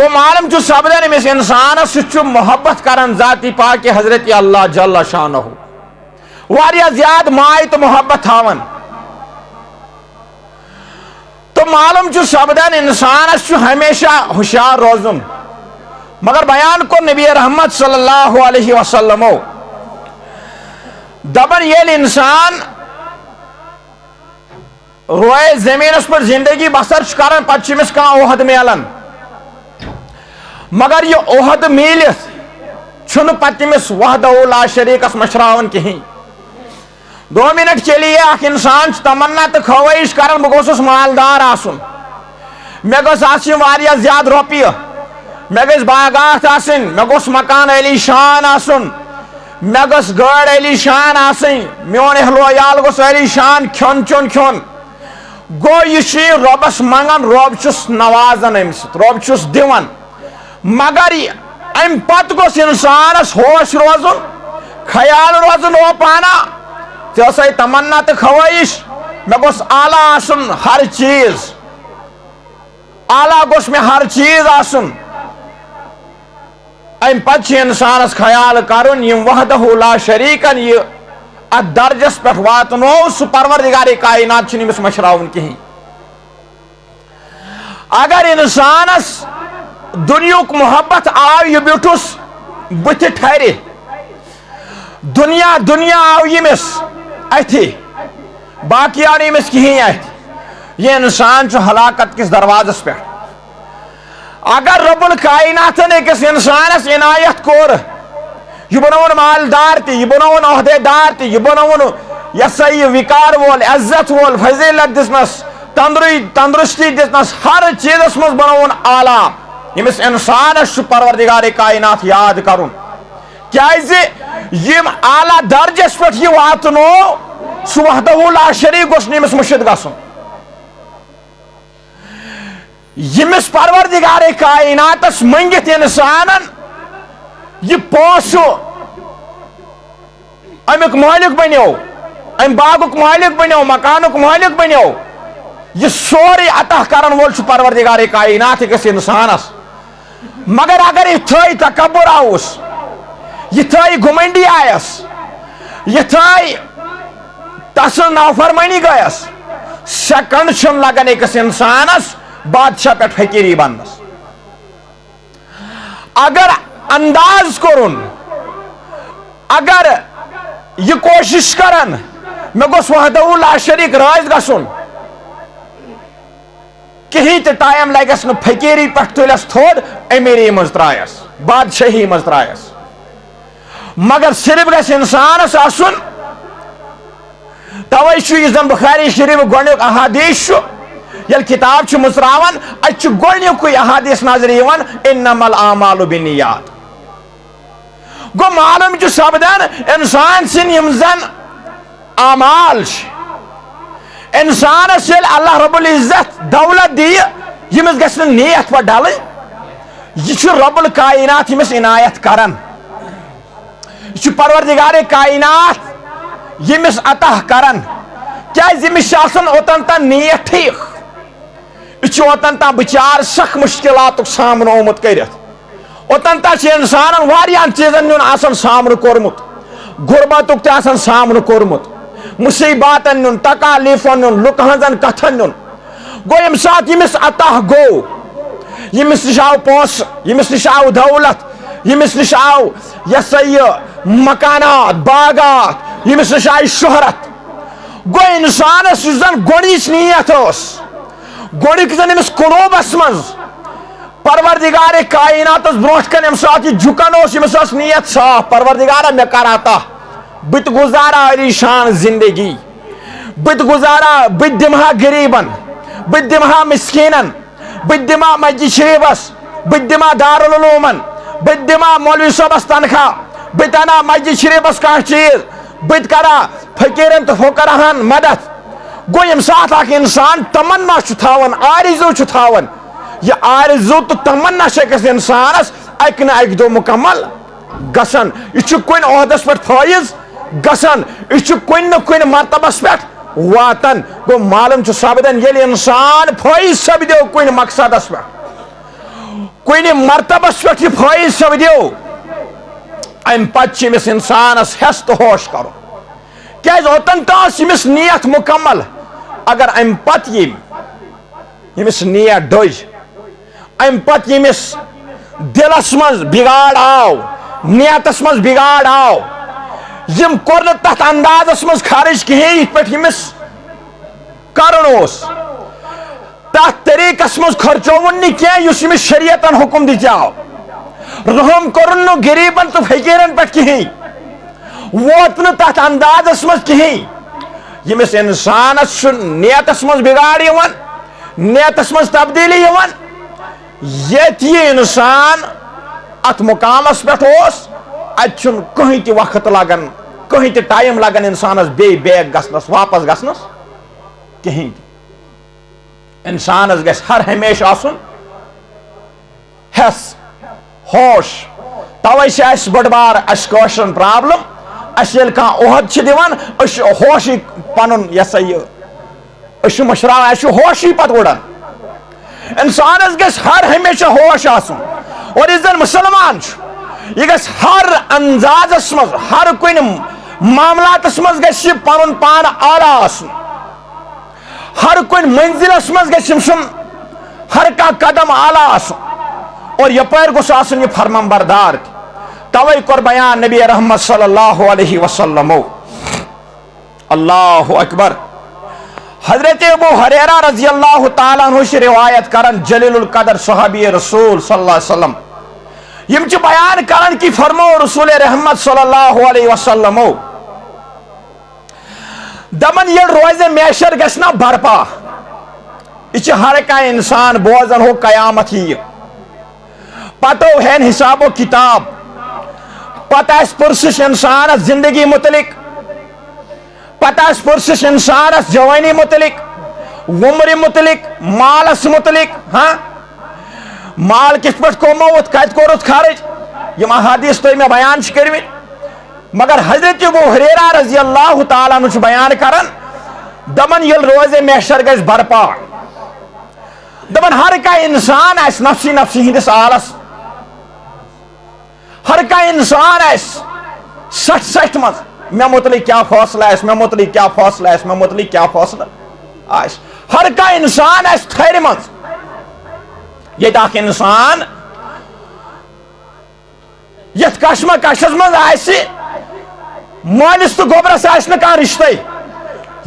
گو معلوم چھ سپدان امس انسانس سہ محبت کران ذاتی پاک حضرت اللہ جل شانہ واریاہ زیادہ ماے تو محبت تھاون تو معلوم چھ سپدان انسانس چھ ہمیشہ ہوشیار روزن مگر بیان کو نبی رحمت صلی اللہ علیہ وسلم دبن یل انسان روئے زمینس پر زندگی بسر کران پتہ امس کان عہد میلان مگر یہ عہد میلت چھن پتہ امس وحدہ لا شریکس مشراون کہیں 2 منٹ کے لیے اخ انسان تمنا تو خواہش کران بہ گوسس مالدار آسن مے گوس آسن واریاہ زیادہ روپیہ مے گژھِ باغات آسن مے گوس مکان علی شان آسن مے گوس گاڑ علی شان آسن میون اہل و عیال گوس علی شان کھیون چون کھیون گو یہ ربس منگان رب چھس نوازان امس رب چھس دیوان مگر ام پت گوس انسانس ہوش روزن خیال روزن او پانا ژے تمنا تو خواہش مے گوس اعلیٰ آسن ہر چیز اعلیٰ گوس میں ہر چیز آسن ام پتہ انسانس خیال کرن یم وحدہ لا شریکن یہ ات درجس پہ واتنو سہ پروردگار کائنات چھن امس مشراون کہیں اگر انسانس دنیاک محبت آو یہ بیٹھس بت ٹھہرے دنیا آو یمس اتھی باقی آو یمس کہیں اتھ یہ انسان چھ ہلاکت کس دروازس پہ اگر رب الکائنات اکس انسانس عنایت کور یہ بنون مالدار تی یہ بنون عہدے دار تی یہ بنون یسا یہ وقار وول عزت وول فضیلت دسنس تندرستی دسنس ہر چیزس مز بنون اعلیٰ یمس انسانس پروردگار کائنات یاد کرن کیازِ یم اعلیٰ درجس پہ یہ واتنو سہ وحدہ لا شریک گوس نمس مشد گژھن یمس پروردگار کائناتس منگت انسانن یہ پوسو امیک مالک بنیو ام باغک مالک بنیو مکانک مالک بنیو یہ سوری عطا کرن وول چھ پروردگار کائنات کس انسانس مگر اگر یہ تھائی تکبر آوس یہ تھائی گمنڈی آیس یہ تھائی تسن نافرمانی گیس سیکنڈ چھن لگن اکس انسانس بادشاہ پہ فقیری بنس اگر انداز کرن اگر یہ کوشش کرن میں گوس وحدہ لا شریک راز گژھن کہیں تے ٹائم لگس نہ فقیری پہ تلس تھوڑ امیری مز ترایس بادشاہی مز ترایس مگر صرف گژھِ انسانس آسن توے چھ یہ زن بخاری شریف گۄڈنیُک احادیث چھُ یل کتاب چھ مصراون اتھ گۄڈنیُکُے احادیث نظر یوان انما الاعمال بالنیات گو معلوم چھ سپدان انسان سن یم زن اعمال انسانس یل اللہ رب العزت دولت دی یمس گژھِ نہٕ نیت پہ ڈلٕنۍ یہ چھ رب الکائنات یمس عنایت کران یہ چھ پروردگار کائنات یمس عطا کران کیاز یمس چھ آسان اوتن تا نیت ٹھیک یہ اوتن تا بچار سخ مشکلات سامنا آمت کرت اوتن تا انسان واریاہن چیزن نیون آسان سامنا کورمت غربتک تہ آسان سامنا کورمت مصیباتن نیون تکالیفن نیون لُکہٕ ہنزن کتھن نیون گو یم سات یمس عطا گو یمس نش آو پونس یمس نش آو دولت یمس نش آو یسا یہ مکانات باغات یمس نش آئی شہرت گو انسانس زن گۄڈنِچ نیت گۄڈنیُک زن امس قلوبس مز پروردگار کائناتس برونٹھ کن یم سات یہ جھکن یمس ٲس نیت صاف پروردگارا مے کر عطا بت گزارا علی شان زندگی بت گزارا بت دمہا غریبن بت دمہا مسکینن بت دما مسجد شریفس بت دما دارالعلومن بت دما مولوی صاحبس تنخواہ بت انا مسجد شریفس کانٛہہ چیز بت کرا فقیرن تو فقراہن مدد گو یم سات اکھ انسان تمنا چھ تھاون آرزو چھ تھاون یہ آرزو تو تمنا چھ أکِس انسانس اکہ نہ اکہ دۄہ مکمل گژھن یہ چھ کُنہِ عہدس پٮ۪ٹھ فٲیض گژھن یہ چھ کُنہِ نہ کُنہِ مرتبس پٮ۪ٹھ واتن گو معلوم چھ سپدان ییٚلہِ انسان فٲیض سپدیو کُنہِ مقصدس پٮ۪ٹھ کُنہِ مرتبس پٮ۪ٹھ یہِ فٲیِض سپدیو امہِ پتہٕ چھِ أمِس اِنسانس ہٮ۪س تہٕ ہوش کرُن کیٛازِ اوٚتن تام ٲس أمِس نیت مُکمل اگر امہِ پتہٕ ییٚمِس نیت ڈٔج امہِ پتہٕ ییٚمِس دِلس منٛز بِگاڑ آو نیتس منٛز بِگاڑ آو یِم کوٚر نہٕ تتھ اندازس منٛز خرٕچ کِہیٖنۍ یِتھ پٲٹھۍ ییٚمِس کرُن اوس تتھ طریٖقس منٛز خرچوُن نہٕ کینٛہہ یُس ییٚمِس شریعتن حُکم دِژیاو رحم کوٚرُن نہٕ غریٖبن تہٕ فقیٖرن پٮ۪ٹھ کِہیٖنۍ ووت نہٕ تتھ اندازس منٛز کِہیٖنۍ ییٚمِس انسانس چھُ نیتس منٛز بِگاڑ یِوان نیتس منٛز تبدیٖلی یِوان ییٚتہِ یہِ انسان اتھ مقامس پٮ۪ٹھ اوس اتہِ چھُنہٕ کٕہٕنۍ تہِ وقت لگان کٕہٕنۍ تہِ ٹایم لگان انسانس بیٚیہِ بیک گژھنس واپس گژھنس کِہیٖنۍ تہِ انسانس گژھِ ہر ہمیشہِ آسُن ہٮ۪س ہوش توے چھِ اسہِ بٔڑ بار اسہِ کٲشرٮ۪ن پرابلم اسہِ ییٚلہِ کانٛہہ عہد چھِ دِوان أسۍ چھِ ہوشٕے پنُن یہِ ہسا یہِ أسۍ چھِ مٔشراوان اسہِ چھُ ہوشٕے پتہٕ وُڑان انسانس گژھِ ہر ہمیشہ ہوش آسُن اور یُس زن مسلمان چھُ یہِ گژھِ ہر اندازس منٛز ہر کُنہِ معاملاتس منٛز گژھِ یہِ پنُن پان اعلیٰ آسُن ہر کُنہِ منزلس منٛز گژھِ أمۍ سُنٛد ہر کانٛہہ قدم اعلیٰ آسُن اور یپٲرۍ گوٚژھ آسُن یہِ فرمان بردار تہِ توے کوٚر بیان نبی رحمت صلی اللہ علیہ وسلمو اللہ اکبر حضرت ابو ہریرہ رضی اللہ تعالیٰ عنہ چھِ روایت کران جلیل القدر صحابی رسول صلی اللہ علیہ وسلم یم چھِ بیان کران کہ فرمو رسول رحمت صلی اللہ علیہ وسلمو دپان ییٚلہِ روزِ میشر گژھِ نا برپا یہِ چھِ ہر کانٛہہ انسان بوزان ہو قیامت یِیہِ پتہٕ ہین حساب و کتاب پتہٕ آسہِ پرسِش انسانس زندگی متعلق پتہٕ آسہِ پرسِش انسانس جوانی متعلق وُمرِ متعلق مالس متعلق مال کِتھ پٲٹھۍ کمووُتھ کتہِ کوٚرُتھ خرٕچ یِم احادیث تۄہہِ مےٚ بیان چھِ کٔرمٕتۍ مگر حضرت ابو ہریرہ رضی اللہ تعالیٰ عنہ چھُ بیان کران دپان ییٚلہِ روزِ محشر گژھِ برپا دپان ہر کانٛہہ انسان آسہِ نفسی نفسی ہٕنٛدِس آلس ہر کانٛہہ انسان آسہِ سٹھ منٛز مےٚ متعلق کیٛاہ فٲصلہٕ آسہِ مےٚ متعلق کیٛاہ فٲصلہٕ آسہِ مےٚ متعلق کیٛاہ فٲصلہٕ آسہِ ہر کانٛہہ انسان آسہِ تھرِ منٛز ییٚتہِ اکھ انسان یتھ کشمہ کشس منٛز آسہِ مٲلِس تہٕ گوٚبرس آسہِ نہٕ کانٛہہ رشتے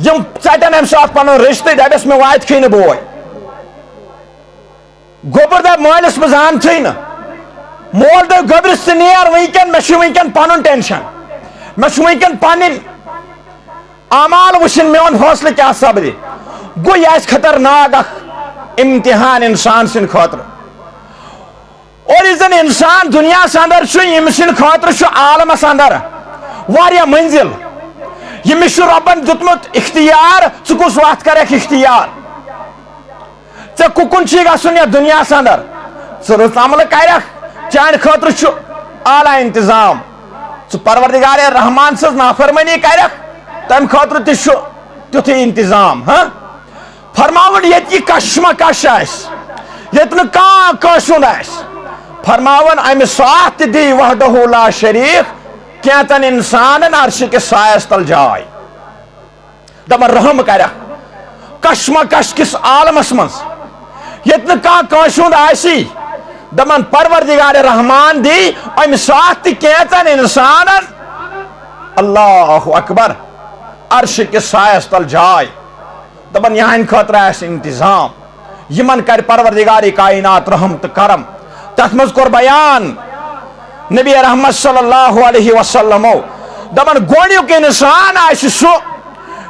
یِم ژٹن امہِ ساتہٕ پنُن رشتہٕ دپٮ۪س مےٚ واتہِ نہٕ بوے گوٚبُر دپہِ مٲلِس بہٕ زانتھٕے نہٕ مول دپہِ گوٚبرِس ژٕ نیر وٕنکٮ۪ن مےٚ چھُ وٕنکٮ۪ن پنُن ٹینشن مےٚ چھُ وٕنکٮ۪ن پنٕنۍ اعمال وٕچھِنۍ میون فٲصلہٕ کیٛاہ سپدِ گوٚو یہِ آسہِ خطرناک اکھ امتحان انسان سٕنٛدِ خٲطرٕ اور یُس زن انسان دُنیاہس انٛدر چھُ ییٚمہِ سٕنٛدِ خٲطرٕ چھُ عالمس انٛدر واریاہ منزل ییٚمِس چھُ رۄبن دیُتمُت اختیار ژٕ کُس وتھ کرکھ اختیار ژےٚ کُکُن چھُے گژھُن یتھ دُنیاہس انٛدر ژٕ رٕژ عملہٕ کرکھ چانہِ خٲطرٕ چھُ اعلیٰ انتظام ژٕ پروردگارِ رحمان سٕنٛز نافرمٲنی کرکھ تمہِ خٲطرٕ تہِ چھُ تیُتھُے انتظام فرماوُن ییٚتہِ یہِ کشمہ کش آسہِ ییٚتہِ نہٕ کانٛہہ کٲنٛسہِ ہُنٛد آسہِ فرماوُن امہِ ساتھ تہِ دی وحدہ لا شریٖک کینٛژن انسانن عرشہِ کِس سایس تل جاے دپان رحم کرکھ کشمہ کش کِس عالمس منٛز ییٚتہِ نہٕ کانٛہہ کٲنٛسہِ ہُنٛد آسی دپان پروردگارِ رحمان دی امہِ ساتہٕ تہِ کینٛژن انسانن اللہ اکبر عرشہِ کِس سایس تل جاے دپان یہنٛدِ خٲطرٕ آسہِ انتظام یِمن کرِ پروردگارِ کائنات رحم تہٕ کرم تتھ منٛز کوٚر بیان نبی رحمت صلی اللہ علیہ وسلمو دپان گۄڈنیُک انسان آسہِ سُہ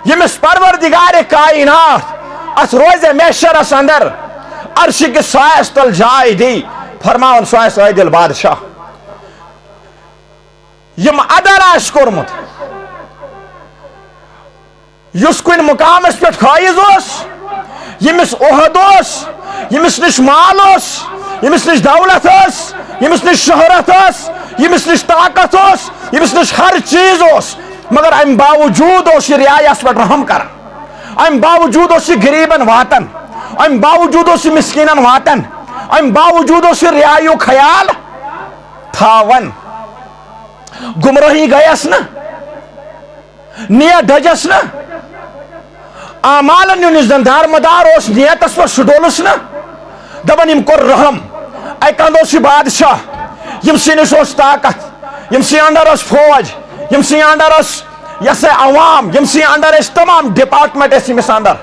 ییٚمِس پروردگارِ کائنات اتھ روزِ محشرس انٛدر عرشہِ کِس سایس تل جاے دی فرماوان سُہ آسہِ عٲدِل بادشاہ یِم ادر آسہِ کوٚرمُت یُس کُنہِ مقامس پٮ۪ٹھ فٲیض اوس ییٚمِس عہد اوس ییٚمِس نِش مال اوس ییٚمِس نِش دولت ٲس ییٚمِس نِش شہرت ٲس ییٚمِس نِش طاقت اوس ییٚمِس نِش ہر چیٖز اوس مگر امہِ باوجوٗد اوس یہِ رعایس پٮ۪ٹھ رحم کران امہِ باوجوٗد اوس یہِ غریٖبن واتان امہِ باوجوٗد اوس یہِ مسکیٖنن واتان ام باوجود اس رعایو خیال تھاون گمراہی گیس نا نیت ڈجس نا اعمالن یونس زن دارمدار اس نیتس پر سڈولس نا دپان یم کور رحم اکہ اندر اس بادشاہ یم سنس اس طاقت یم سی انڈر اس فوج یم سی انڈر اس یس عوام یم سی انڈر اس تمام ڈپارٹمنٹ اس یمس اندر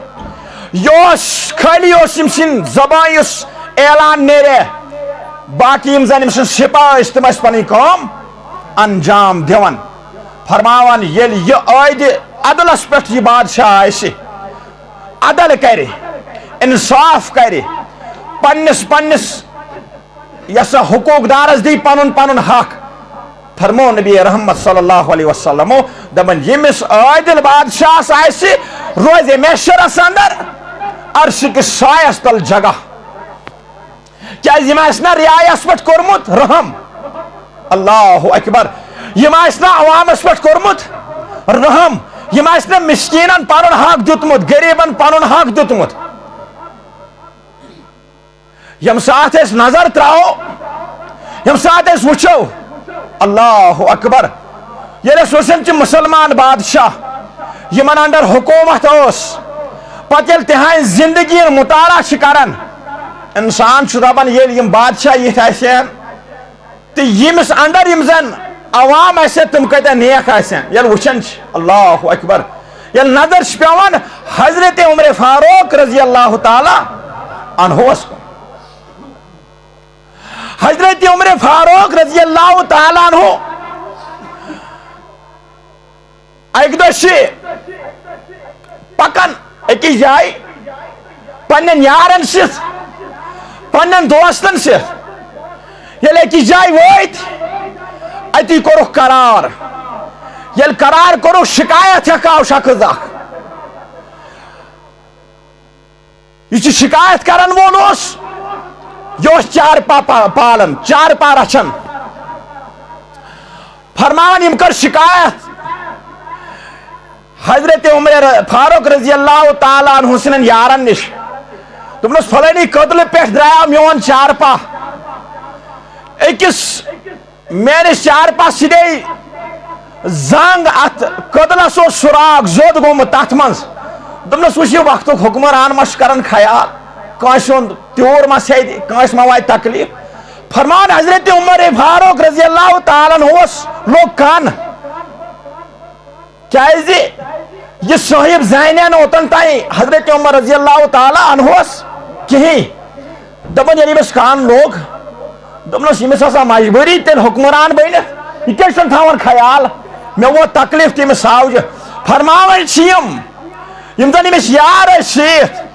یوس خالی اس یم سن زبان یس اعلان نیرے باقی یم زن یم سن سپاہ اس تم اس پنی کام انجام دیون فرماوان یل یہ عائد عدلس پہ یہ بادشاہ آئے عدل کرے انصاف کرے پنس یس حقوق دارس دی پنن پنن حق فرمو نبی رحمت صلی اللہ علیہ وسلم دپان یمس عادل بادشاہ آئے روزے میشرس اندر عرش کس سایس تل جگہ کیا یم نا رعایس پہ کورمت رحم اللہ اکبر یم نا عوامس پہ کورمت رحم یم نا مسکینن پنن حق دیتمت غریبن پنن حق دیتمت یم سات اس نظر تراو یم سات اس وچو اللہ اکبر یل وچن چھ مسلمان بادشاہ یمن اندر حکومت اس پتہ یل تہائن زندگی مطالعہ کران انسان دپان یل یم بادشاہ یت آسن تو یمس اندر یم زن عوام آسن تم کتہ نیک آسن یل وچن اللہ اکبر یل نظر پیوان حضرت عمر فاروق رضی اللہ تعالی عنہ حضرت عمر فاروق رضی اللہ تعالیٰ عنہ ایک دہ پکن اکس جائے پنن یارن ست پنن دوستن ست یل اکس جائے وات اتی کورک قرار یل قرار کورک شکایت ہکاو شخص اخ یہ شکایت کرن وول اس یہ چار پا پالن چار پا رچن فرمان یم کر شکایت حضرت عمر فاروق رضی اللہ تعالیٰ عنہ سنن یارن نش دپنس فلانی قتل پہ دریا میون چار پا اکس میرس چار پا سدے زنگ ات قتلس سراغ زود گومت تت مز دپنس وچ یہ وقت حکمران مش کرن خیال کانس تیور ما سید کانس ما وات تکلیف فرمان حضرت عمر فاروق رضی اللہ تعالیٰ عنہ لوگ کان کیازِ یہ صاحب زینین اوتن تائیں حضرت عمر رضی اللہ تعالیٰ عنہ کہیں دپن یعنی بس کان لوگ دپنس یمس ہسا مجبوری تیل حکمران بنت یہ کیا تھاون خیال مے ووت تکلیف تمس ساوجہ فرماون یم زن یمس یار سیت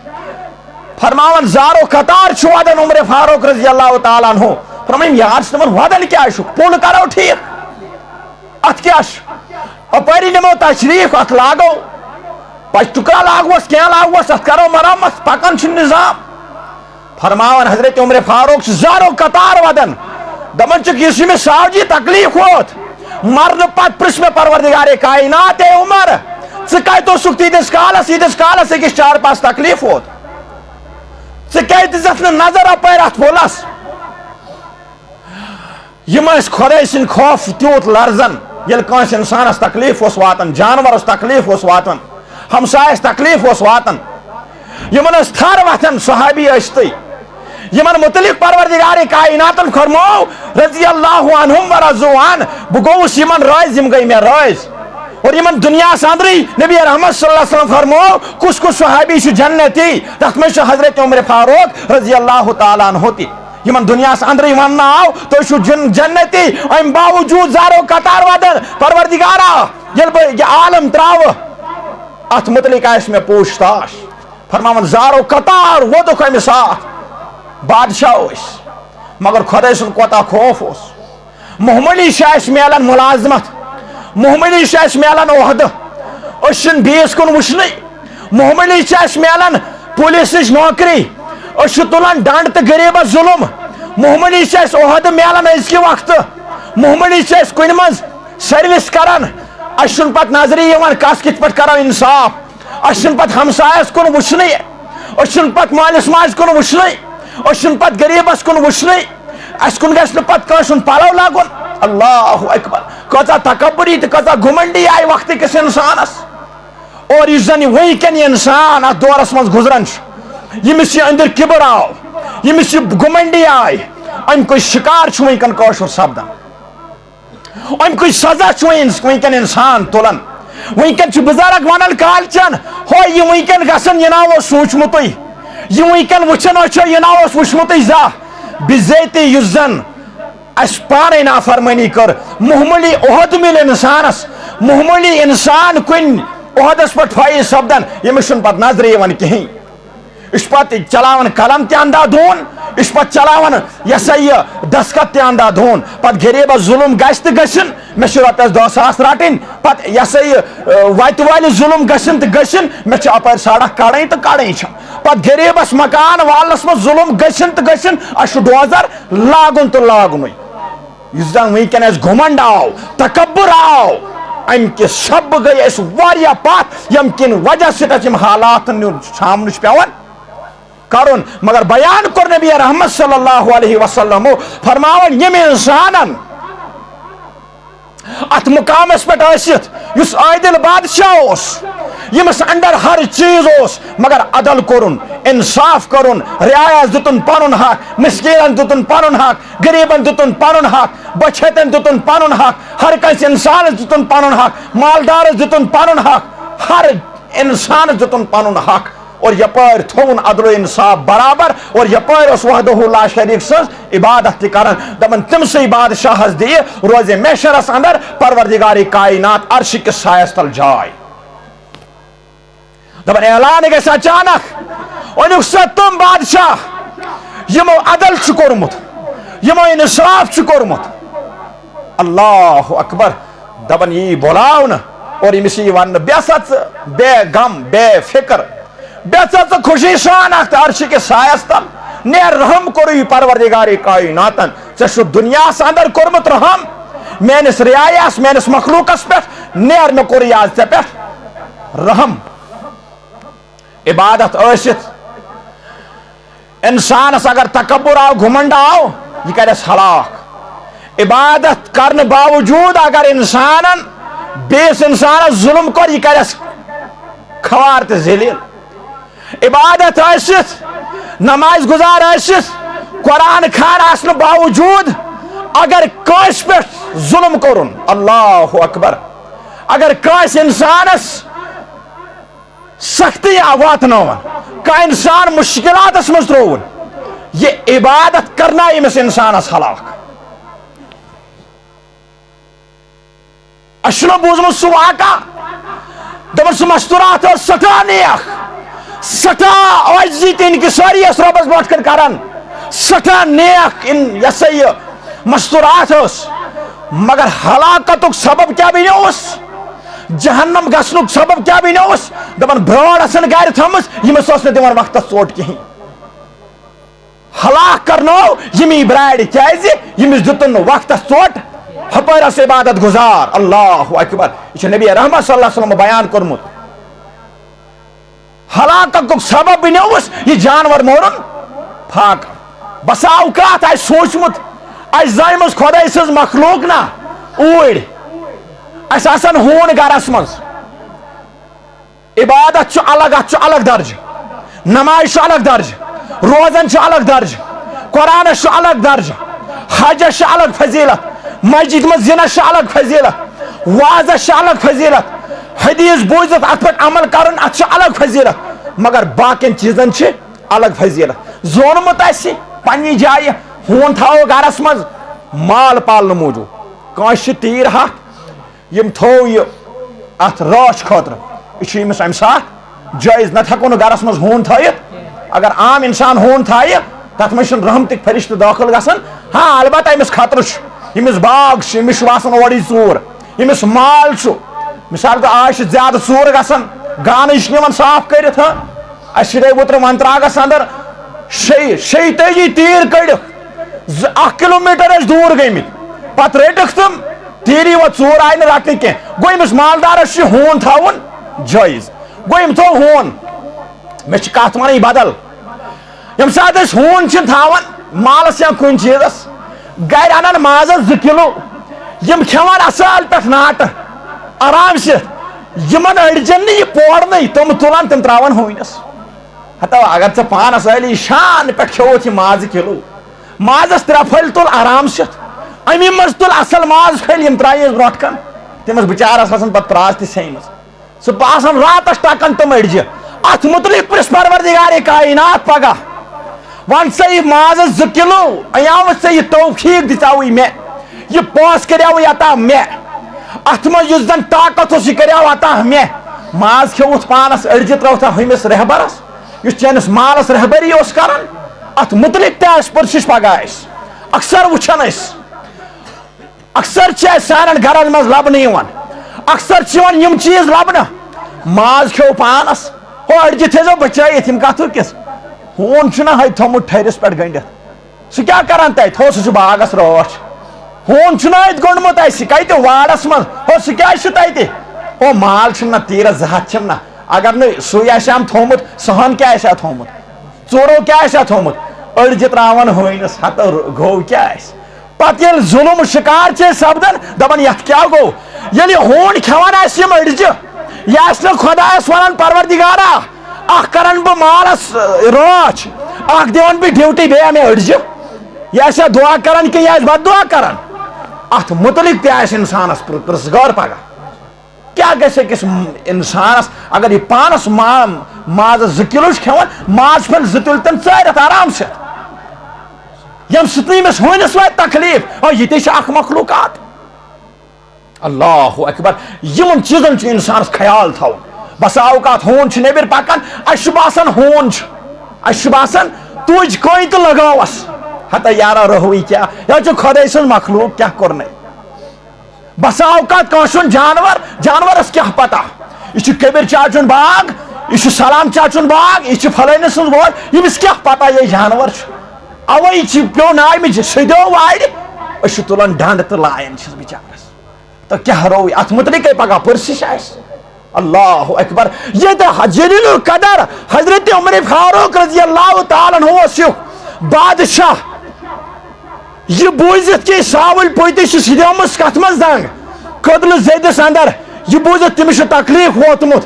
فرماون زارو قطار ودن عمر فاروق رضی اللہ تعالیٰ عنہ فرمایم یار تمن ودن کیا پول کرو ٹھیک ات کیا اپری نمو تشریف ات لاگو پچ ٹکرا لاگوس کیا لاگوس ات کرو مرمت پکن چھ نظام فرماون حضرت عمر فاروق زارو قطار ودن دپن چھ اس میں ساوجی تکلیف ہوت مرد پت پرس میں پروردگار کائنات ہے عمر ثہ تو سکتی دس کالس اکس چار پاس تکلیف ہوت ثہ نظر اپر ات پولس یم خدے سن خوف تیوت لرزن یل کانس انسانس تکلیف واتن جانورس تکلیف واتن ہمسایس تکلیف واتن یمن تھر وتھن صحابی اشتی یمن متعلق پروردگار کائناتن فرمو رضی اللہ عنہم ورضوا عنہ بہ گوس یمن رائز یم گئی میں رائز اور یمن دنیا اندری نبی رحمت صلی اللہ علیہ وسلم فرمو کس صحابی جنتی تک میں حضرت عمر فاروق رضی اللہ تعالیٰ عنہ تی یمن دنیا اندری ون آو تو جنتی ام باوجود زارو قطار ودن پروردگارا یل یہ عالم تراو ات متعلق آس میں پوچھ تاش فرماون زارو قطار ودک امہ ساتھ بادشاہ مگر خدے سن کوتا خوف محملی اس میلان ملازمت محملی میلان عہدہ اچھن بیس کن وچن محملی میلان پولیس نوکری تلان ڈنڈ تو غریبس ظلم محملی عہدہ میلان ازکہ وقت محملی کن مز سروس کران اچھن پت نظری کس کت پہ کرو انصاف اچھن پت ہمسایس کن وچن اچھن پت مالس ماج کن وچن أشن پت غریبس کن وشنی اس کن گژھِ نہٕ پت کٲنٛسہِ ہُنٛد پلو لاگُن اللہ اکبر کۭژاہ تکبری تہٕ کۭژاہ گھمنڈی آیہِ وقتہٕ کِس انسانس اور یُس زن وٕنکٮ۪ن یہِ انسان اتھ دورس منٛز گُزران چھُ ییٚمِس یہِ أنٛدٕرۍ کِبر آو ییٚمِس یہِ گھمنڈی آیہِ اَمہِ کُے شِکار چھُ وٕنکٮ۪ن کٲشُر سپدان اَمہِ کُے سزا چھُ وٕنکٮ۪ن انسان تُلان وٕنکٮ۪ن چھُ بُزرگ ونان کالچن ہو یہِ وٕنکٮ۪ن گژھان یہِ نا اوس سوٗنٛچمُتُے یہِ وٕنکٮ۪ن وٕچھان ٲسیو یہِ نا اوس وٕچھمُتُے زانٛہہ بِذٲتی یُس زن اس پانے نافرمٲنی کر معمولی عہد مل انسانس معمولی انسان کن عہدس پہ فائز سپدان یمس پتہ نظر یوان کہین یہ پتہ چلاوان قلم تہ اندھا دھون یہ پتہ چلاوان یہ سا یہ دستخط تہ اندھا دھون پتہ غریبس ظلم گژھِ تہ گژھن مے چھ رۄپیس 10,000 رٹن پتہ یہ سا یہ وتہ والہِ ظلم گژھن تہ گژھن مے چھ اپٲرۍ سڑک کڑٕنۍ تہ کڑٕنۍ چھ پتہ غریبس مکان والنس منٛز ظلم گژھن تہ گژھن اس ڈوزر لاگُن تہ لاگُنٕے یُس زن وٕنکٮ۪ن اسہِ گھمنڈ آو تکبر آو امہِ کہِ سببہٕ گٔے أسۍ واریاہ پتھ ییٚمہِ کِنۍ وجہ سۭتۍ اسہِ یِم حالاتن ہُنٛد سامنہٕ چھُ پیوان کرُن مگر بیان کوٚر نبی رحمت صلی اللہ علیہ وسلم فرماوان ییٚمہِ انسانن ات مقامس پٮ۪ٹھ ٲسِتھ یُس عادل بادشاہ اوس ییٚمِس انڈر ہر چیز اوس مگر عدل کوٚرُن انصاف کوٚرُن رعایس دِتُن پنُن حق مسکیٖنن دِتُن پنُن حق غریٖبن دِتُن پنُن حق بچھتن دِتُن پنُن حق ہر کٲنٛسہِ انسانس دِتُن پنُن حق مالدارس دِتُن پنُن حق ہر انسانس دِتُن پنُن حق اور یپٲرۍ تھوٚوُن عدل و انصاف برابر اور یپٲرۍ اوس وحدہ لا شریٖک سٕنٛز عبادت تہِ کران دپان تٔمسٕے بادشاہس دِیہِ روزِ محشرس اندر پروردگارِ کائنات عرشہِ کِس سایس تل جاے دپان اعلان گژھِ اچانک اونیُک سا تِم بادشاہ یِمو عدل چھُ کوٚرمُت یِمو انصاف چھُ کوٚرمُت اللہ اکبر دپان یی بُلاونہٕ اور ییٚمِس یی وننہٕ بیٚیہِ سا ژٕ بے غم بے فکر بیٚیہِ ژٕ ژٕ خوشی سان اتھ عرشہِ کِس سایس تل نیر رحم کوٚرُے پروردگارِ کائناتن ژےٚ چھُ دُنیاہس اندر کوٚرمُت رحم میٲنِس رعایس میٲنِس مخلوقس پٮ۪ٹھ نیر مےٚ کوٚرُے آز ژےٚ پٮ۪ٹھ رحم عبادت ٲسِتھ انسانس اگر تکبر آو گھمنڈ آو یہ کرس ہلاک عبادت کرنے باوجود اگر انسانن بیس انسانس ظلم کر یہ کرس خوار تہ ذلیل عبادت ٲسِتھ نماز گزار ٲسِتھ قرآن خان آسنہٕ باوجود اگر کٲنٛسہِ پٮ۪ٹھ ظلم کوٚرُن اللہ اکبر اگر کٲنٛسہِ انسانس سختی واتناون کانٛہہ انسان مشکلاتس منٛز ترٛووُن یہ عبادت کرنا أمِس انسانس ہلاک اسہِ چھُنہ بوٗزمُت سُہ واقعہ دپان سُہ مستورات ٲس سٮ۪ٹھاہ نیک سٮ۪ٹھاہ عٲجزی تہٕ انکساری ٲس رۄبس برونٛٹھ کَنۍ کران سٮ۪ٹھاہ نیک یہِ ہسا یہِ مستورات ٲس مگر ہلاکتُک سبب کیٛاہ بنیووُس جہنم گژھنُک سبب کیٛاہ بنیووُس دپان برٲر ٲسن گرِ تھٲمٕژ ییٚمِس ٲس نہٕ دِوان وقتس ژوٚٹ کِہینۍ ہلاک کرنوو ییٚمی برارِ کیٛازِ ییٚمِس دِتُن نہٕ وقتس ژوٚٹ ہپٲرۍ ٲس عبادت گزار اللہ اکبر یہ چھُ نبی رحمت صلی اللہ علیہ وسلم بیان کوٚرمُت ہلاکتُک سبب بنیووُس یہ جانور مورُن فاقہ بسا اوقات آسہِ سوٗنٛچمُت آسہِ زٲیمٕژ خۄداے سٕنٛز مخلوق نا اوٗرۍ اسہِ آسان ہوٗن گرس منٛز عبادت چھُ الگ اتھ چھُ الگ درجہٕ نماز چھُ الگ درجہٕ روزن چھُ الگ درجہٕ قرآنس چھُ الگ درجہٕ حجس چھُ الگ فضیلت مسجد منٛز زِنس چھُ الگ فضیلت وازس چھُ الگ فضیلت حدیث بوٗزِتھ اتھ پٮ۪ٹھ عمل کرُن اتھ چھُ الگ فضیلت مگر باقین چیٖزن چھِ الگ فضیلت زونمُت آسہِ پننہِ جایہِ ہوٗن تھاوو گرس منٛز مال پالنہٕ موٗجوٗب کٲنٛسہِ چھِ تیٖر ہتھ یِم تھوٚو یہِ اتھ رٲچھ خٲطرٕ یہِ چھُ أمِس امہِ ساتہٕ جٲیز نتہٕ ہٮ۪کو نہٕ گرس منٛز ہوٗن تھٲیِتھ اگر عام انسان ہوٗن تھایہِ تتھ منٛز چھُنہٕ رحمتٕکۍ فرشتہٕ دٲخل گژھان ہاں البتہ أمِس خطرٕ چھُ ییٚمِس باغ چھُ ییٚمِس چھُ آسان اورٕے ژوٗر ییٚمِس مال چھُ مثال کے آز چھِ زیادٕ ژوٗر گژھان گانٕے چھِ نِوان صاف کٔرِتھ ہاں اَسہِ چھِرے اوترٕ ونتراگس اندر شیٚیہِ تٲجی تیٖر کٔڑِکھ 1 کِلوٗمیٖٹر ٲسۍ دوٗر گٔمٕتۍ پتہٕ رٔٹِکھ تِم تیٖری یوت ژوٗر آیہِ نہٕ رٹنہٕ کینٛہہ گوٚو أمِس مالدارس چھُ ہوٗن تھاوُن جٲیز گوٚو أمۍ تھوٚو ہوٗن مےٚ چھِ کتھ ونٕنۍ بدل یم سات ہون تھاون مالس یا کن چیزس گر انان مازس 2 کلو یم کھیوان اصل پہ ناٹ آرام سے یمن اڑجن یہ پورن تم تلان تم تراون ہونس ہتا اگر ژے پانس علی شان پہ کھیوت یہ ماز کلو مازس 3 پھل تل آرام سے امی مز تل اصل ماز پھل یم ترائیس برونٹ کن تمس بچارس آسان پتہ پراز تہ سیمز سہ باسان راتس ٹکن تم اڑجہ ات متعلق پرس پروردگار کائنات پگہ ون سا یہ مازس 2 کلو ایامت سے یہ توفیق دژاوی مے یہ پونس کریاوی عطا مے ات مز یس زن طاقت اس یہ کریاو عطا مے ماز کھیوت پانس اڑجہ تروتھا ہمس رہبرس یس چانس مالس رہبری اس کران ات متعلق تہ پرسش پگہ اکثر وچھان اکثر سان گرن مز لبنہ اکثر یم چیز لبنہ ماز کھیو پانس ہو اڑجہ تھو بچائت یم کتھ کس ہون چھنا ہے تھومت ٹھہرس پہ گنڈت سہ کیا کران تت ہو سہ باغس راچھ ہون چھنا گوٚنڈمت اسہ کتہ واڑس من ہو سہ کیا تتہ ہو مال چھم تیرس 2 ہتھ چھم اگر نہ سُے آسہم تھومت سہن کیا آسہ تھومت ژورو کیا آسہ تھومت اڑجہ تراون ہونس ہتو گو کیا پتہ یل ظلم شکار چھ سپدان دپان یتھ کیا گو یل ہون کھیوان آسہ یم اڑجہ یہ آسہ خدایس ونان پروردگارا اخ کرن بہ مالس راچ اخ دِوان بہ ڈیوٹی بیٚیہِ مے اڑجہ یہ آسہ دعا کران کہ یہ آسہ بد دعا کران ات متعلق تہ آسہ انسانس پرسگار پگہ کیا گژھِ أکِس انسانس اگر یہ پانس مازس 2 کلو کھیوان ماز پھل 2 تُلتن ژٲرِتھ آرام سے یم سۭتۍ أمِس ہونس واتہِ تکلیف اور یہ تہ چھِ اکھ مخلوقات اللہ اکبر یمن چیزن چھ انسانس خیال تھاون بسا اوقات ہون چھ نبر پکان اس باسان ہون اس باسان تج کوئی تو لگاوس ہتا یارا رہوی کیا یہ خدائی سن مخلوق کیا کرنے بسا اوقات کانسن جانورس کیا پتہ یہ کبر چاچن باغ یہ سلام چاچن باغ یہ فلانی سن وول یمس کیا پتہ یہ جانور اوے پیو نامج سدو واڑ اس تلان ڈنڈ تو لائن چھس بچارس تو کیا روی ات متعلق پگہ پرسش اللہ اکبر یہ تو جلیل القدر حضرت عمر فاروق رضی اللہ تعالیٰ عنہ بادشاہ یہ بوزت کہ ساول پوتی سدیمس کت مز دنگ قتل زیدس اندر یہ بوزت تمس تکلیف ووتمت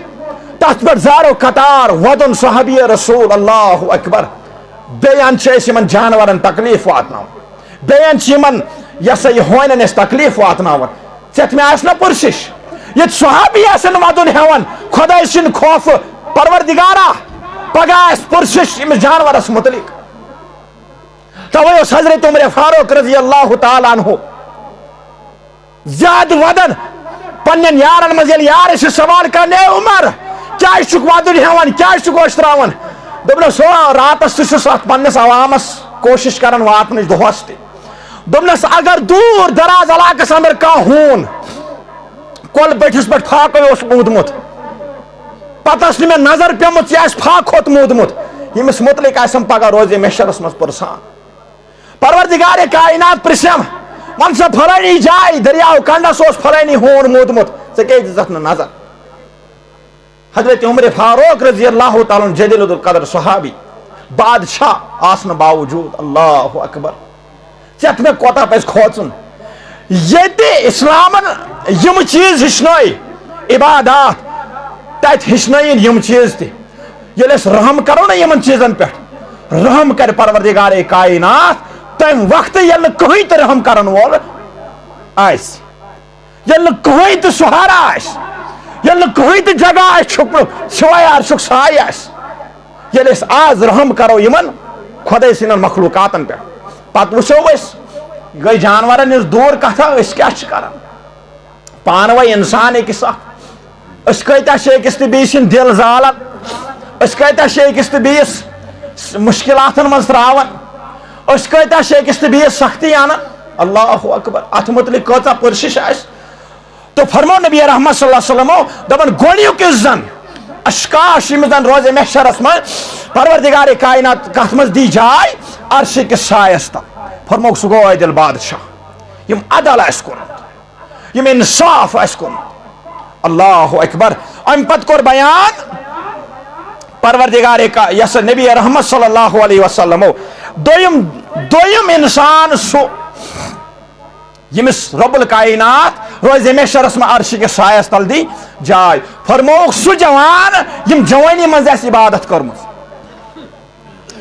تت پہ زارو قطار ودن صحابی رسول اللہ اکبر بیان یمن جانورن تکلیف واتن بیان یہ سا یہ ہونن تکلیف واتن ژےٚ مے آسہِ نا پرسش یہ صحابی آسن ودن ہیوان خدا سن خوف پروردگارا پگہ پرسش امس جانورس متعلق توے اس حضرت عمر فاروق رضی اللہ تعالیٰ عنہ زیادہ ودن پنن یارن مز یار سوال کرنے عمر کیا ودن ہیوان کیا گوش تراون دپنس ہو راتس تس پنس عوامس کوشش کران واتنچ دہس تہ دپنس اگر دور دراز علاقس اندر کانٛہہ ہون کول بٹھس پہ پھاکے مودمت پتہ مے نظر پیمت یہ پھاک ہوت مودمت یمس متعلق آسم پگہ روزے محشرس مز پرسان پروردگار کائنات پرسم ون سا فلانی جائے دریاو کنڈس فلانی ہون مودمت ژے کیازِ دِژتھ نہٕ نظر حضرت عمر فاروق رضی اللہ تعالیٰ جلیل القدر صحابی بادشاہ آسن باوجود اللہ اکبر ژےٚ مے کوتاہ پزِ کھوژُن ییٚتہِ اسلامن یم چیز ہچنٲے عبادات تت ہچنٲیِن یم چیز تہِ ییٚلہِ أسۍ رحم کرو نا یمن چیزن پٮ۪ٹھ رحم کر پروردگار کائنات تم وقت ییٚلہِ نہٕ کٕہٕنۍ تہِ رحم کرن وول آسہِ ییٚلہِ نہٕ کٕہٕنۍ تہِ سہارا آسہِ ییٚلہِ نہٕ کٕہٕنۍ تہِ جگہ آسہِ چھُپنُک سوائے عرشُک سایہِ آسہِ ییٚلہِ أسۍ آز رحم کرو یمن خۄداے سٕنٛدٮ۪ن مخلوقاتن پٮ۪ٹھ پتہٕ وٕچھو أسۍ گئی جانورن نِش دوٗر کتھا أسۍ کیاہ چھِ کران پانہٕ ؤنۍ انسان أکِس اکھ أسۍ کۭتیاہ چھِ أکِس تہٕ بیٚیِس سٕنٛدۍ دِل زالان أسۍ کۭتیاہ چھِ أکِس تہٕ بیٚیِس مُشکلاتن منٛز تراوان أسۍ کۭتیاہ چھِ أکِس تہٕ بیٚیِس سختی انان اللہ اکبر اتھ متعلق کۭژاہ پرسش آسہِ تو فرمو نبی رحمت صلی اللہ علیہ وسلمو دپان گۄڈنیُک یُس زن اشکاش ییٚمِس زن روزِ محشرس منٛز پروردگار کائنات کتھ منٛز دی جاے عرشہِ کِس سایس تل فرموک سُہ گوٚو عٲدِل بادشاہ یم عدل آسہِ کوٚرمُت یم انصاف آسہِ کوٚرمُت اللہ اکبر امہِ پتہٕ کوٚر بیان پروردگار یس نبی رحمت صلی اللہ علیہ وسلم دویم انسان سو یمس رب الکائنات روز ہمیشہ میں عرش کے سایس تل دی جائے فرموک سو جوان یم جوانی مز عبادت کرمز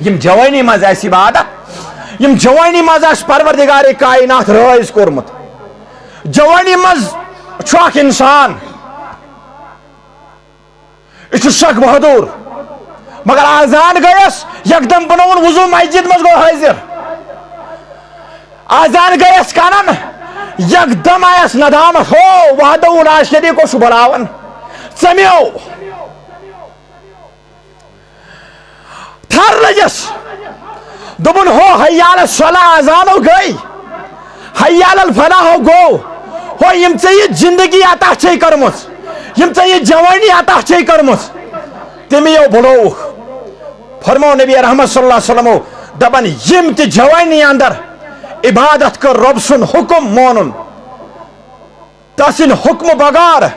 یم جوانی مز عبادت یم جوانی مز پروردگار کائنات رائز کورمت جوانی مز چھوک انسان یہ شک بہادر مگر آزان گیس یکدم بنون وضو مسجد مز گو حاضر آزان گیس کانن یکدم آیس ندامت ہو وحدہ لا شریک کو بلاون سمیو تھر لجس دبن ہو حیال الصلاح آزانو گئی حیال الفلاح گو ہو یم ژے زندگی عطا چھے کرمس یم ژے جوانی عطا چھے کرمس تمیو بلو فرمو نبی رحمت صلی اللہ علیہ وسلم دبن یم تی جوانی اندر عبادت کر رب سن حکم مونن تسن حکم بغار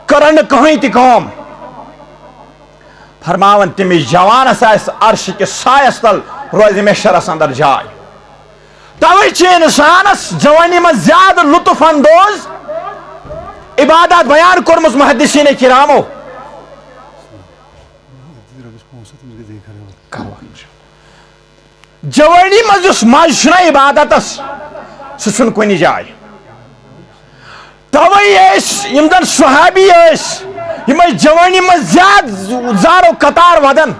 کرن کہیں تی کام فرماون تمی جوانس آس عرش کے سایس تل روز میشرس اندر جائے توئی چھ انسانس جوانی میں زیادہ لطف اندوز عبادت بیان کرمز محدثین کرامو جوانی مز اس معاشرہ عبادتس سن کنی جائے توئی ایس یمدن صحابی ایس یم جوانی مز زیاد زارو قطار ودن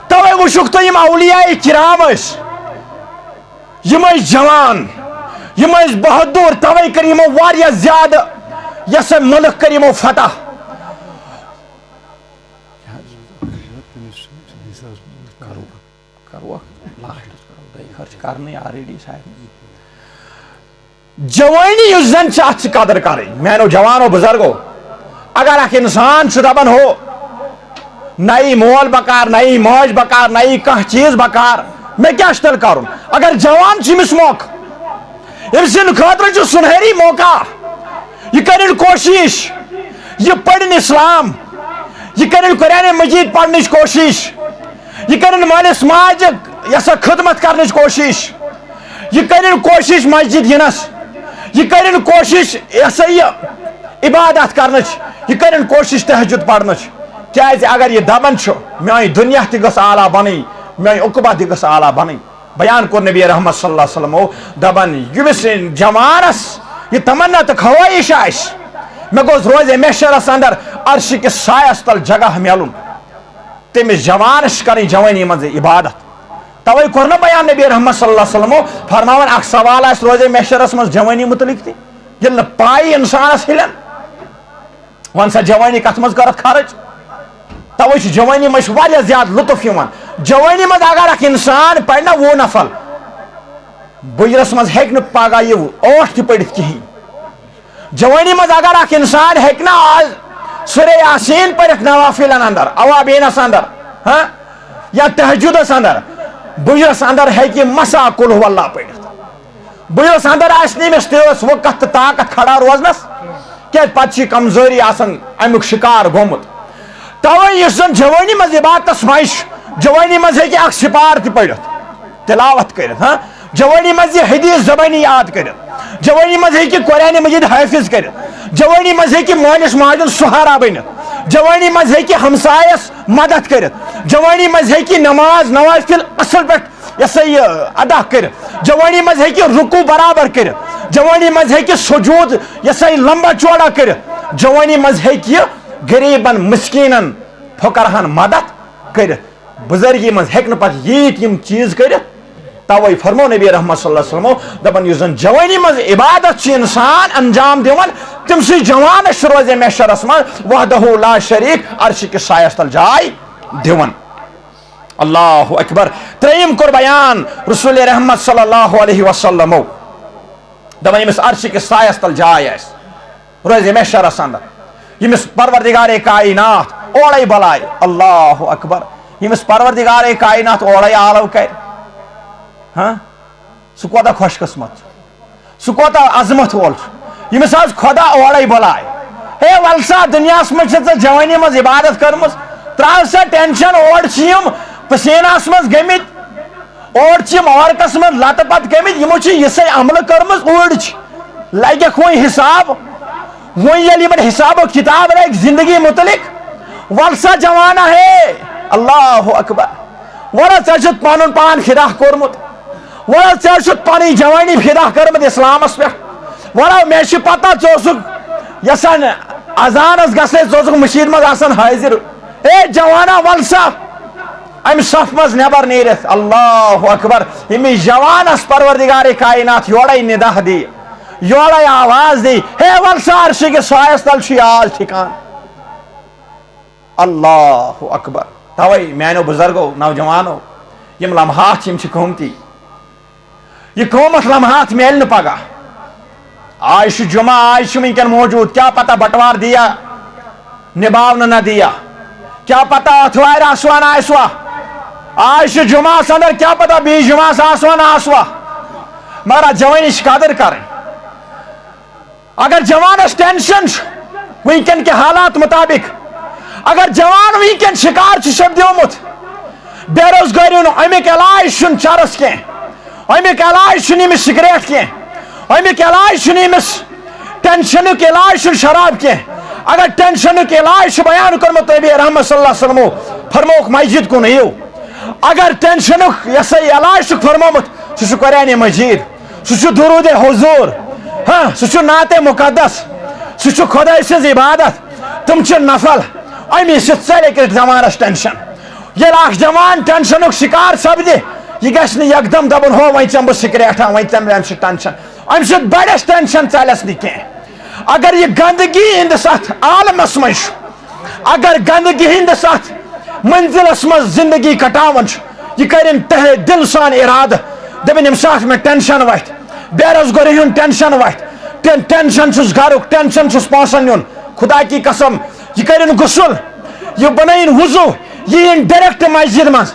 توئی وشک تو یم اولیاء کرام ایس یم جوان یم بہادر توئی کر یمو واریہ زیادہ یس ملک کر یمو فتح جوانی اس زن چاہت قدر کریں مینو جوانو بزرگو اگر ایک انسان دبن ہو نئی مول بکار نئی موج بکار نئی کھانا چیز بکار میں کیا تیل کروں اگر جوان چمس موقع ام سن خاطر سنہری موقع یہ کرن کوشش یہ پڑھن اسلام یہ کرن قرآن مجید پڑھنچ کوشش یہ کرن مالس ماج یسا خدمت کرنچ کوشش یہ کرن کوشش مسجد ینس یہ کرن کوشش یسا یہ عبادت کرنچ یہ کرن کوشش تہجد پڑھنچ کیاز اگر یہ دبن چھو میانی دنیا تی گس اعلیٰ بنی میانی عقبہ تی گس اعلیٰ بنی بیان کور نبی رحمت صلی اللہ علیہ وسلم دبن یمس جوانس یہ تمنا تو خواہش آس میں گوس روز میشرس اندر عرش کے سایس تل جگہ میلن تمس جوانش کریں جوانی مز عبادت توئی کور نا بیان نبی رحمت صلی اللہ علیہ وسلم فرماون اخ سوال آس روز میشرس مز جوانی متعلق تھی یل پائی انسانس ہلن ون سا جوانی کت مز کرت خرچ توئی جوانی مز واریہ زیادہ لطف یوان جوانی مز اگر اخ انسان پڑھنا وہ نفل بجرس مز ہیک نہ پگہ یہ 8 تہ پڑھت کہین جوانی مز اگر اخ انسان ہیک نہ آز سورہ یاسین پڑھت نوافلن اندر اوابینس اندر ہاں یا تہجدس اندر بجرس اندر ہیکہ مسا قل هو اللہ پڑھت بجرس اندر آس نمس تیس وقت طاقت کھڑا روزنس کیا پتہ کمزوری آسان امیک شکار گومت توئی اس زن جوانی مز عبادتس مائش جوانی مز ہیکہ اخ سپار تہ پڑھت تلاوت کرت ہاں جوانی مز یہ حدیث زبانی یاد کرت جوانی مز ہیکہ قرآن مجید حافظ کرت جوانی مز ہیکہ مالس ماجن سہارا بنت جوانی مز ہیکہ ہمسایس مدد کرت جوانی مز ہیکہ نماز نوافل اصل پہ یسا یہ ادا کرت جوانی مز ہیکہ رکوع برابر کرت جوانی مز ہیکہ سجود یسا یہ لمبا چوڑا کرت جوانی مز ہیکہ غریبن مسکینن فقرہن مدد کرت بزرگی مز ہیکہ پتہ ییت یم چیز کرت توئی فرمو نبی رحمت صلی اللہ علیہ وسلم دپن یس زن جوانی مز عبادت انسان انجام دیون تم سی جوانش روز میشرس مز وحدہ لا شریک عرش کے سایس تل جائے دیون اللہ اکبر تریم کور بیان رسول رحمت صلی اللہ علیہ وسلم دپن یمس عرش کے سایس تل جائے اس روز میشرس اندر یمس پروردگار کائنات اوڑے بلائے اللہ اکبر یمس پروردگار کائنات اوڑے عالو کر ہاں سہ کوتاہ خوش قسمت سہ کوتاہ عظمت وول یمس آز خدا اوڑے بلائے ہے ولسا دنیا مجھ جوانی مز عبادت کرمز ترٛاو سا ٹینشن اور پسینس مز گمت اور عورتس من لت پت گمت یمو یسے عمل کرمز اوڑ لگک وی حساب ویل حساب و کتاب لگ زندگی متعلق ول سا جوانہ ہے اللہ اکبر ورا ژےٚ پنن پان فدا کورمت ورا ژےٚ پنٕنۍ جوانی فدا کٔرمٕژ اسلامس پٮ۪ٹھ ورا مےٚ چھِ پتہ ژٕ اوسُکھ یژھان اذانس گژھنے ژٕ اوسُکھ مشیٖد منٛز آسان حٲضر اے جوانا ول سا امہِ صف منٛز نٮ۪بر نیٖرِتھ اللہ اکبر ییٚمِس جوانس پروردگار کائنات یورے ندا دی یورے آواز دی ہے ول سا عرشہِ کِس سایس تل چھُ آز ٹھِکان اللہ اکبر توے میانو بزرگو نوجوانو یم لمحات یم چھ قیمتی یہ قومت لمحات میل نہ پگہ آج جمعہ آج ونکن موجود کیا پتہ بٹوار دیا نباون نہ دیا کیا پتہ اتوار آسوا نہ آسوا آج جمعہ اندر کیا پتہ بیس جمعہ آسوا نہ آسوا مگر جوانش قدر کریں اگر جوانس ٹینشن ونکن کے حالات مطابق اگر جوان ونکن شکار سپدیومت بے روزگاری امیک علاج چرس کی امیک علاج امس سگریٹ کی امیک علاج امس ٹینشن علاج شراب کی اگر ٹینشن علاج بیان کورمت نبی رحمت صلی اللہ علیہ وسلم فرموک مسجد کن یو اگر ٹینشن یہ سا علاج فرمومت سہ قرآن مجید سہ درود حضور ہاں سہ نعت مقدس سہ خدا سز عبادت تم نفل امی ثلے کس جوانس ٹینشن یل اخ جوان ٹینشن شکار سپدِ یہ گھس یکدم دپن ہو وی چم بہ سگریٹا وی چم ام ٹینشن ام سی بڑس ٹینشن ژلس نہ کی اگر یہ گندگی ہندس ات عالمس مز اگر گندگی ہندس ات منزلس مز زندگی کٹاون یہ کرن تہ دل سان ارادہ دپن یم سات میں ٹینشن وتھ بے روزگاری ہند ٹینشن وتھ ٹینشن چھس گھرک ٹینشن چھس پونسن یون خدا کی قسم یہ کرن غسل یہ بنائن وضو یہ ڈائریکٹ مسجد مز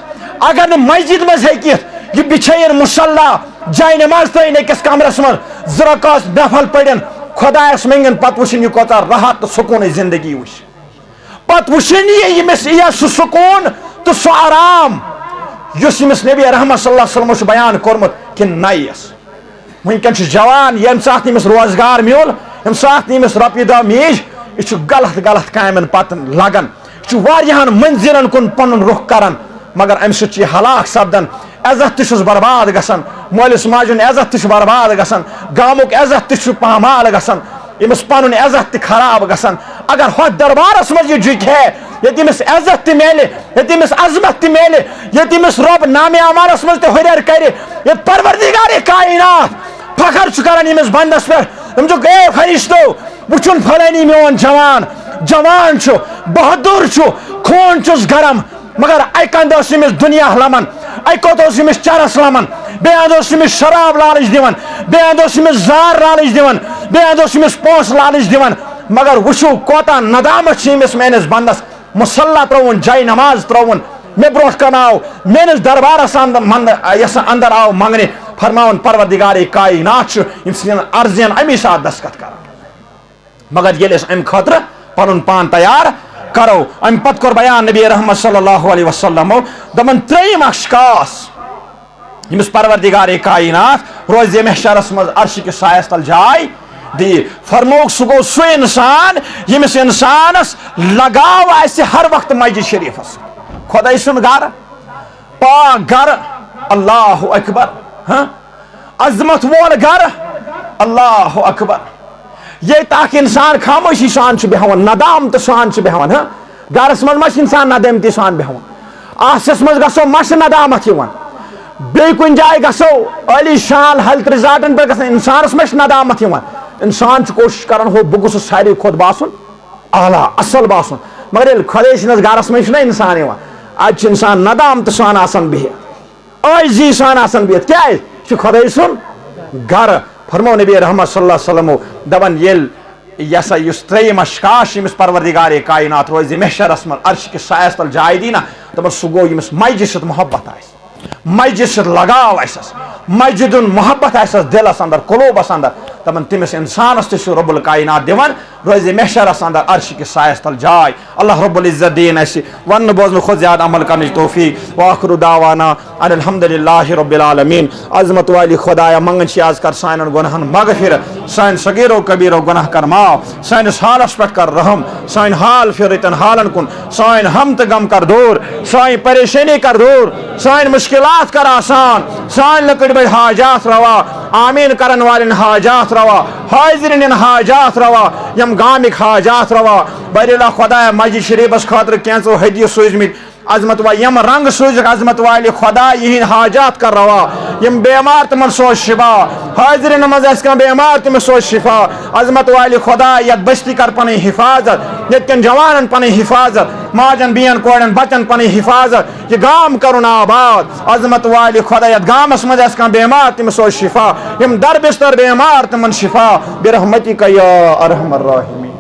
اگر نہ مسجد مز ہیکت یہ بچھین مصلی جائے نماز تین اکس کمرس مز زرکاس نفل پڑن خدایس منگن پت وچن یہ کوتا راحت تو سکون زندگی وچ پت وچن یہ سہ سکون تو سہ آرام یس امس نبی رحمت صلی اللہ علیہ وسلم بیان کورمت کہ نئیس ونکن جوان یم سات امس روزگار میول یم سات امس رۄپیہِ دہ میج یہ غلط غلط کامن پتہ لگان یہ منزلن کن پن رخ کران مگر ام سی ہلاک سپدان عزت تس برباد گسان مالس ماجن عزت تہ برباد گسان گامک عزت تہ پامال گسان امس پن عزت تہ خراب گسان اگر ہوت دربارس مز یہ جک ہے یت امس عزت تہ میلے یت امس عظمت تہ میلے یت امس رب نام اعمالس مز تہ ہریر کرے یت پروردگار کائنات فخر کران امس بندس پہ تم اے فرشتو وچن فلانی میون جوان جوان بہادر خون چس گرم مگر اکہ اند امس دنیا لمن اکوت امس چرس لمن بے اند امس شراب لالچ دان بے اند امس زار لالچ دان بے اند امس پونس لالچ دان مگر وچو کوتا ندامت امس میانس بندس مصلی ترون جائے نماز ترون مے برو کن آو میانس دربارس اندر آو منگنے فرماون پروردگار کائنات یم سن عرضین امی سات دستخط کر مگر یل ام خاطر پن پان تیار کرو ام پت کور بیان نبی رحمت صلی اللہ علیہ وسلم دپان تریم اشخاص یمس پروردگار کائنات روز محشرس مز عرش کس سایس تل جائے دی فرموک سہ گو سہ انسان یمس انسانس لگاو آسہ ہر وقت مسجد شریفس خدائی سن گھر پاک گھر اللہ اکبر ہاں عظمت وول گھر اللہ اکبر یہ تاکہ انسان خاموشی سان بہوان ندامت سان بہوان ہاں گھرس مز انسان ندامتی سان بہوان آسس مز گھو مش ندامت بی کن جائے گھو علی شان حلت رزاٹن پہ گھن انسانس مش ندامت انسان کوشش کران ہو بہ گوس ساری کھت باسن اعلیٰ اصل باسن مگر یل خدے سندس گھرس مز انسان ات انسان ندامت سان آسان بہت عاجزی سان آسان بہت کیا خدے سن گھر فرمو نبی رحمت صلی اللہ علیہ وسلم دپان یل یہ سا اس تریم اشخاص یمس پروردگار کائنات روز محشرس من عرش کس سایس تل جائے دی نا دپان سہ گو یمس مسجد ست محبت مسجد ست لگاو آسس مسجد محبت آسس دلس اندر قلوبس اندر دپان تمس انسانس تہ رب الکائنات دِوان روزِ محشرس اندر عرش کِس سایس تل جاے. اللہ رب العزت دین اَسہِ وننہٕ بوزنہٕ کھۄتہٕ زیادٕ عمل کرنٕچ توفیق. وآخر دعوانا ان الحمد للہ رب العالمین. عظمت والی خدایا منگن چھ آز کر سانن گناہن مغفرت، سان صغیر و کبیر و گناہ کر معاف، سانس حالس پہ کر رحم، سان حال پھرتن حالن کن، سان ہم تو غم کر دور، سان پریشانی کر دور، سان مشکلات کر آسان، سان لکڑ بڑ حاجات روا، آمین کرن والن حاجات روا، حاضرین حاجات روا، یم گامک حاجات روا. بر اللہ خدایا مسجد شریفس خاطر کینچو ہدیہ سوزمت عظمت والی یم رنگ سوزک عظمت والی خدا یہن حاجات کر روا. یم بیمار تمن سوز شفا، حاضرین مز کم بیمار تم سوز شفا. عظمت والی خدا یت بستی کر پن حفاظت، یت کن جوانن پن حفاظت، ماجن بین کوڑن بچن پن حفاظت، یہ گام کرن آباد. عظمت والی خدا یت گامس مز کم بیمار تم سوز شفا، یم در بستر بیمار تمن شفا برحمتک یا ارحم الراحمین.